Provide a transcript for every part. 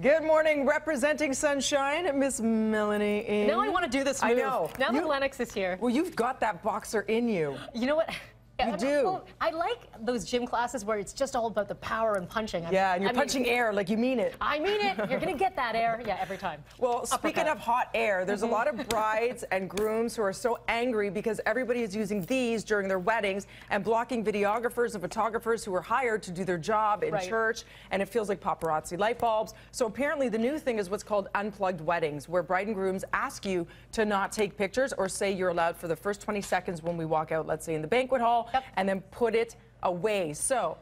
Good morning, representing sunshine, Miss Melanie Ng. Now I want to do this move. I know. Now that Lennox is here. Well, you've got that boxer in you. You know what? You do. Well, I like those gym classes where it's just all about the power and punching. Yeah, and you're punching air like you mean it. I mean it. You're going to get that air. Yeah, every time. Well, speaking of hot air, there's a lot of brides and grooms who are so angry because everybody is using these during their weddings and blocking videographers and photographers who are hired to do their job in church, and it feels like paparazzi light bulbs. So apparently the new thing is what's called unplugged weddings, where bride and grooms ask you to not take pictures or say you're allowed for the first 20 seconds when we walk out, let's say in the banquet hall. Yep. And then put it away. So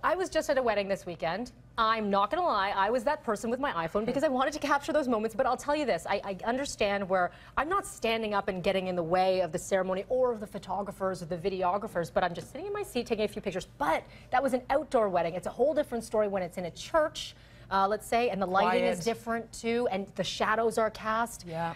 I was just at a wedding this weekend. I'm not going to lie, I was that person with my iPhone because I wanted to capture those moments, but I'll tell you this, I understand where I'm not standing up and getting in the way of the ceremony or of the photographers or the videographers, but I'm just sitting in my seat taking a few pictures. But that was an outdoor wedding. It's a whole different story when it's in a church, let's say, and the lighting is different too, and the shadows are cast. Yeah.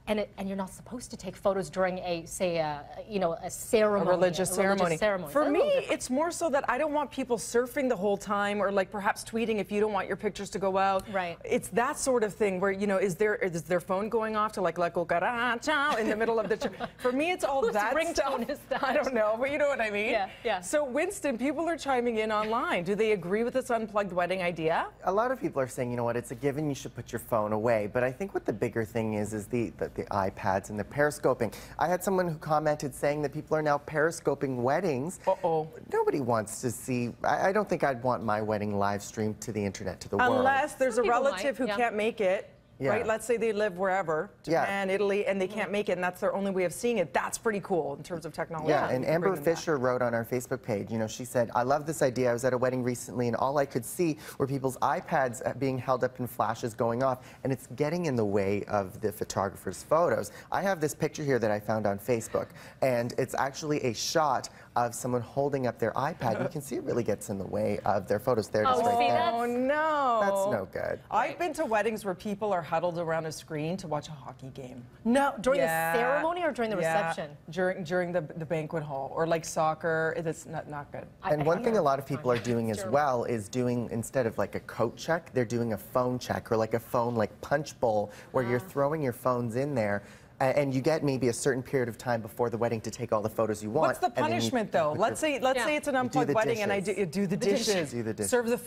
And you're not supposed to take photos during a ceremony, a religious ceremony. For me, it's more so that I don't want people surfing the whole time, or like perhaps tweeting if you don't want your pictures to go out. Right. It's that sort of thing where, you know, is their phone going off to like cucaracha in the middle of the For me, it's all that stuff. Is that? I don't know, but you know what I mean. Yeah, yeah. So Winston, people are chiming in online. Do they agree with this unplugged wedding idea? A lot of people are saying, you know what, it's a given, you should put your phone away. But I think what the bigger thing is the iPads and the periscoping. I had someone who commented saying that people are now periscoping weddings. Uh-oh. Nobody wants to see, I don't think I'd want my wedding live streamed to the internet, to the world. Unless there's a relative who can't make it. Yeah. Right? Let's say they live wherever, Japan, Italy, and they can't make it, and that's their only way of seeing it. That's pretty cool in terms of technology. Yeah, and Amber Fisher wrote on our Facebook page, you know, she said, I love this idea. I was at a wedding recently, and all I could see were people's iPads being held up and flashes going off, and it's getting in the way of the photographer's photos. I have this picture here that I found on Facebook, and it's actually a shot of someone holding up their iPad. You can see it really gets in the way of their photos. There, just right there. Oh, no. That's no good. I've been to weddings where people are huddled around a screen to watch a hockey game. No, during the ceremony or during the reception? During the banquet hall, or like soccer. It's not good. And one thing a lot of people are doing as well is doing, instead of like a coat check, they're doing a phone check, or like a phone like punch bowl where you're throwing your phones in there. And you get maybe a certain period of time before the wedding to take all the photos you want. What's the punishment, though? Let's say it's an unplugged wedding, and I do the dishes, serve the food.